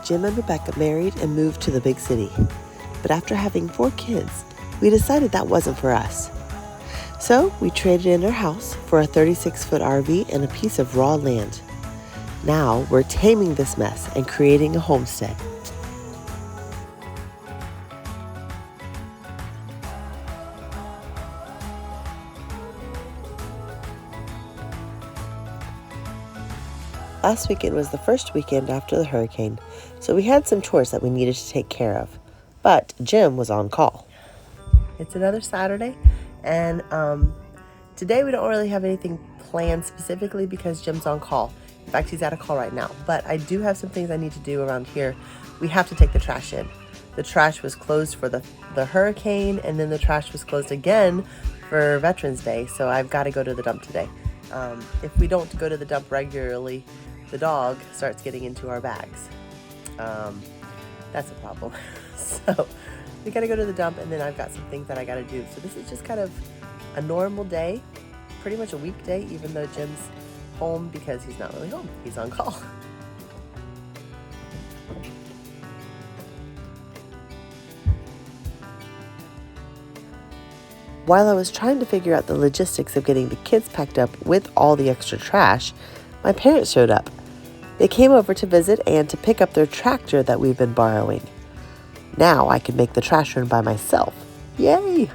Jim and Rebecca married and moved to the big city. But after having 4 kids, we decided that wasn't for us. So we traded in our house for a 36-foot RV and a piece of raw land. Now we're taming this mess and creating a homestead. Last weekend was the first weekend after the hurricane, so we had some chores that we needed to take care of. But Jim was on call. It's another Saturday, and today we don't really have anything planned specifically because Jim's on call. In fact, he's at a call right now. But I do have some things I need to do around here. We have to take the trash in. The trash was closed for the hurricane, and then the trash was closed again for Veterans Day, so I've got to go to the dump today. If we don't go to the dump regularly, the dog starts getting into our bags. That's a problem. So we got to go to the dump, and then I've got some things that I got to do. So this is just kind of a normal day, pretty much a weekday, even though Jim's home because he's not really home. He's on call. While I was trying to figure out the logistics of getting the kids packed up with all the extra trash, my parents showed up. They came over to visit and to pick up their tractor that we've been borrowing. Now I can make the trash run by myself. Yay!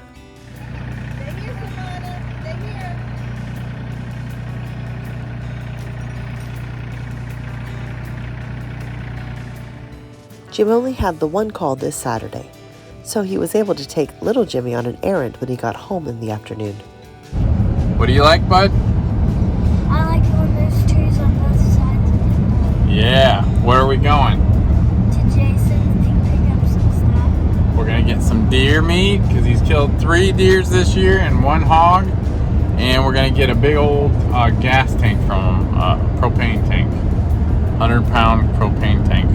Jim only had the one call this Saturday, so he was able to take little Jimmy on an errand when he got home in the afternoon. What do you like, bud? I like when there's trees on both sides. Yeah. Where are we going? To Jason's to pick up some stuff. We're gonna get some deer meat because he's killed 3 deers this year and 1 hog, and we're gonna get a big old gas tank from him, propane tank, 100-pound propane tank.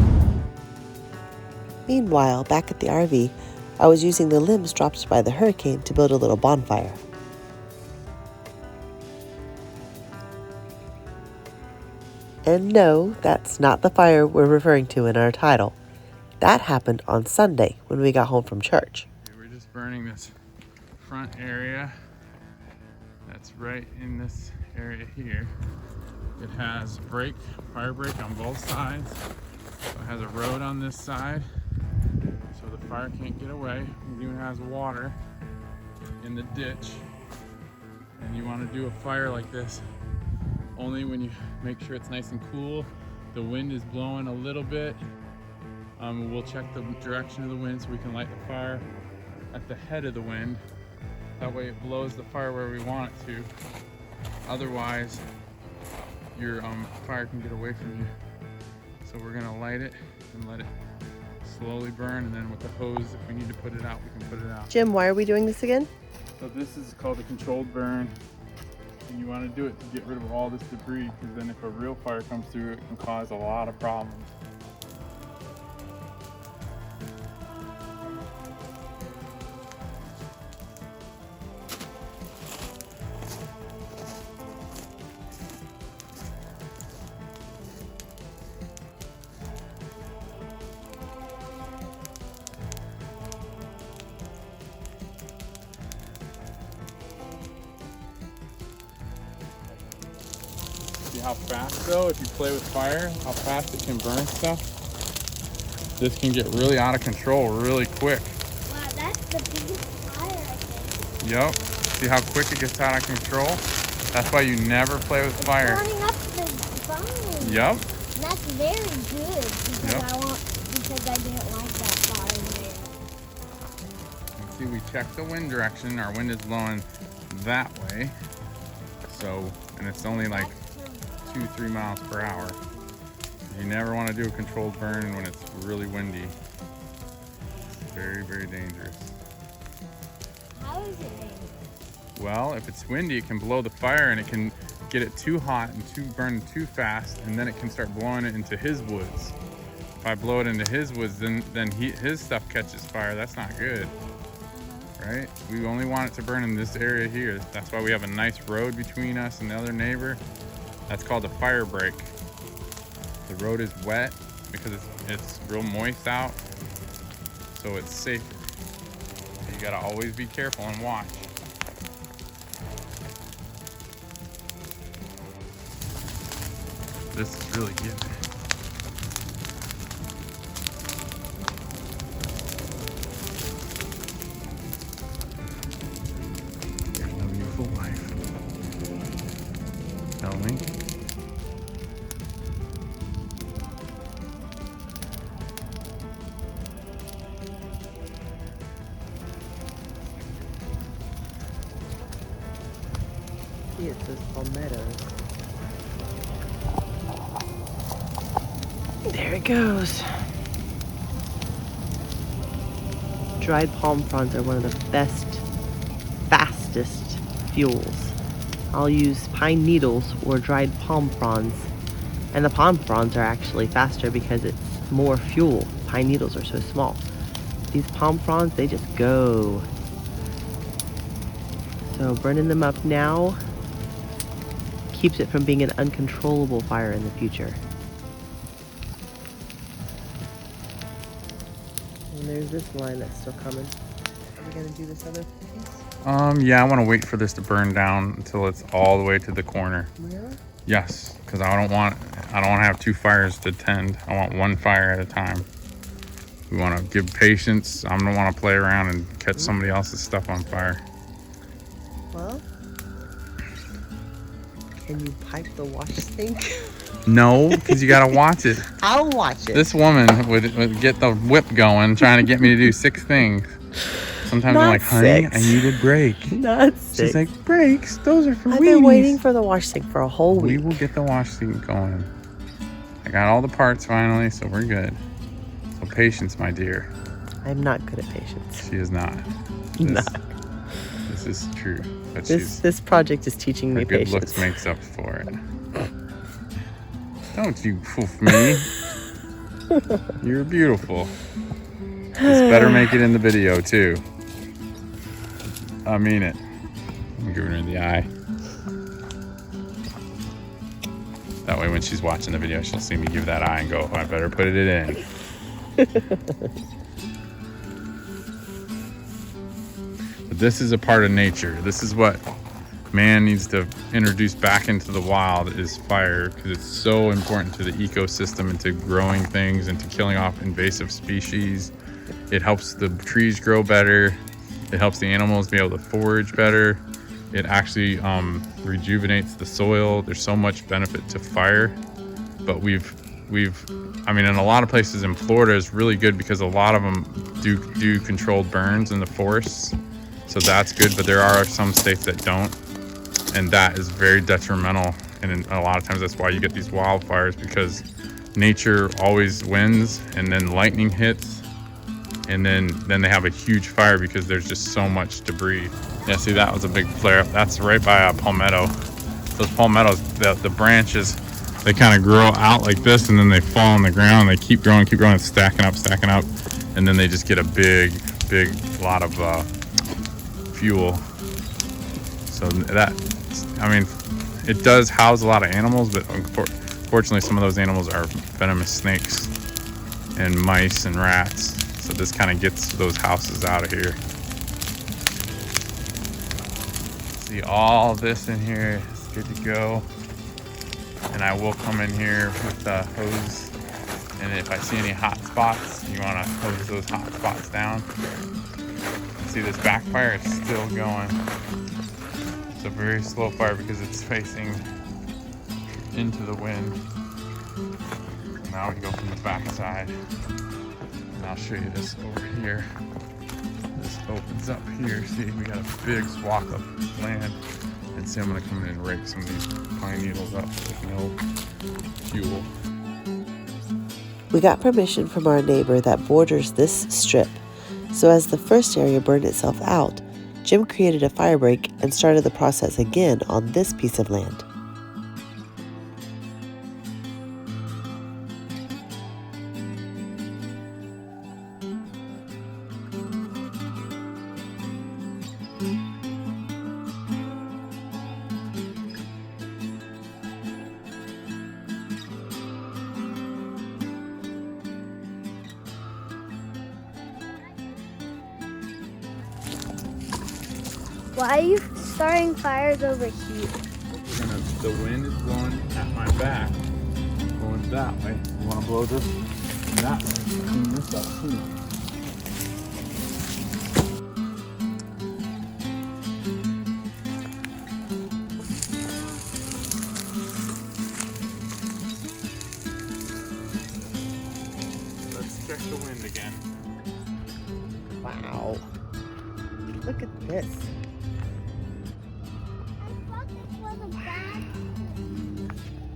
Meanwhile, back at the RV, I was using the limbs dropped by the hurricane to build a little bonfire. And no, that's not the fire we're referring to in our title. That happened on Sunday when we got home from church. We're just burning this front area that's right in this area here. It has fire break on both sides. So it has a road on this side, so the fire can't get away. It even has water in the ditch. And you want to do a fire like this only when you make sure it's nice and cool. The wind is blowing a little bit. We'll check the direction of the wind so we can light the fire at the head of the wind. That way it blows the fire where we want it to. Otherwise, your fire can get away from you. So we're gonna light it and let it slowly burn, and then with the hose, if we need to put it out, we can put it out. Jim, why are we doing this again? So this is called a controlled burn, and you want to do it to get rid of all this debris, because then if a real fire comes through, it can cause a lot of problems. See how fast though, if you play with fire, how fast it can burn stuff? This can get really out of control really quick. Wow, that's the biggest fire, I think. Yep. See how quick it gets out of control? That's why you never play with fire. Burning up the vine. Yep. And that's very good because Yep. I didn't like that fire there. See, we check the wind direction. Our wind is blowing that way. So, and it's only like 2-3 miles per hour. You never want to do a controlled burn when it's really windy. It's very, very dangerous. How is it dangerous? Well, if it's windy, it can blow the fire and it can get it too hot and burn too fast, and then it can start blowing it into his woods. If I blow it into his woods, then his stuff catches fire. That's not good, right? We only want it to burn in this area here. That's why we have a nice road between us and the other neighbor. That's called a fire break. The road is wet, because it's real moist out, so it's safer. You gotta always be careful and watch. This is really good. There's my beautiful wife. Tell me. See, it says palmettos. There it goes. Dried palm fronds are one of the best, fastest fuels. I'll use pine needles or dried palm fronds. And the palm fronds are actually faster because it's more fuel. Pine needles are so small. These palm fronds, they just go. So burning them up now keeps it from being an uncontrollable fire in the future. And there's this line that's still coming. Are we gonna do this other piece? Yeah, I want to wait for this to burn down until it's all the way to the corner. Really? Yes, because I don't want to have 2 fires to tend. I want 1 fire at a time. We want to give patience. I don't want to play around and catch somebody else's stuff on fire. Well, can you pipe the wash sink? No, because you got to watch it. I'll watch it. This woman would get the whip going, trying to get me to do 6 things. Sometimes Not I'm like, honey, 6. I need a break. Not 6. She's like, breaks? Those are for I've weenies. been waiting for the wash sink for a whole week. We will get the wash sink going. I got all the parts finally, so we're good. So patience, my dear. I'm not good at patience. She is not. This is true. But This project is teaching me her good patience. looks makes up for it. Don't you foof me. You're beautiful. This better make it in the video too. I mean it. I'm giving her the eye. That way when she's watching the video, she'll see me give that eye and go, oh, I better put it in. But this is a part of nature. This is what man needs to introduce back into the wild is fire, because it's so important to the ecosystem and to growing things and to killing off invasive species. It helps the trees grow better. It helps the animals be able to forage better. It actually rejuvenates the soil. There's so much benefit to fire, but I mean, in a lot of places in Florida is really good because a lot of them do controlled burns in the forests. So that's good, but there are some states that don't. And that is very detrimental. And a lot of times that's why you get these wildfires, because nature always wins, and then lightning hits. And then they have a huge fire because there's just so much debris. Yeah, see, that was a big flare up. That's right by a palmetto. Those palmettos, the branches, they kind of grow out like this, and then they fall on the ground. They keep growing, and stacking up. And then they just get a big lot of fuel. So that, I mean, it does house a lot of animals, but unfortunately some of those animals are venomous snakes and mice and rats. So this kind of gets those houses out of here. See, all this in here is good to go. And I will come in here with the hose. And if I see any hot spots, you want to hose those hot spots down. See, this backfire is still going. It's a very slow fire because it's facing into the wind. Now we go from the back side. And I'll show you this over here. This opens up here. See, we got a big swath of land. And see, I'm gonna come in and rake some of these pine needles up with no fuel. We got permission from our neighbor that borders this strip. So as the first area burned itself out, Jim created a fire break and started the process again on this piece of land. Why are you starting fires over here? The wind is blowing at my back, going that way. You want to blow this that way? Clean this up too. Let's check the wind again. Wow. Look at this.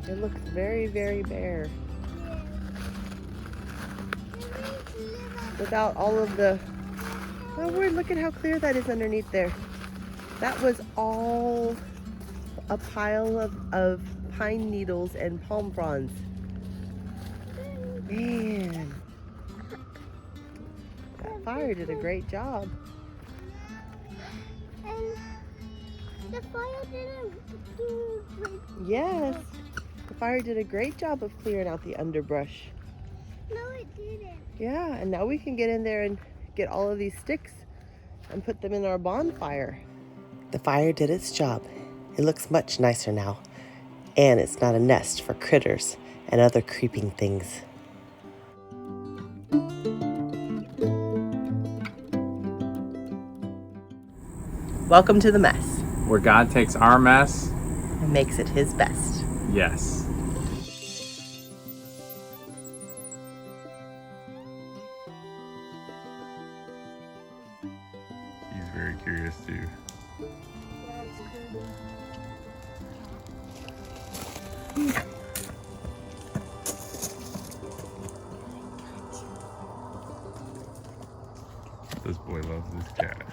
It looks very, very bare. Without all of the... Oh, Lord, look at how clear that is underneath there. That was all a pile of pine needles and palm fronds. Man. That fire did a great job. And the fire didn't do great. Yes. The fire did a great job of clearing out the underbrush. No, it didn't. Yeah, and now we can get in there and get all of these sticks and put them in our bonfire. The fire did its job. It looks much nicer now. And it's not a nest for critters and other creeping things. Welcome to the mess. Where God takes our mess. And makes it his best. Yes. He's very curious too. This boy loves this cat.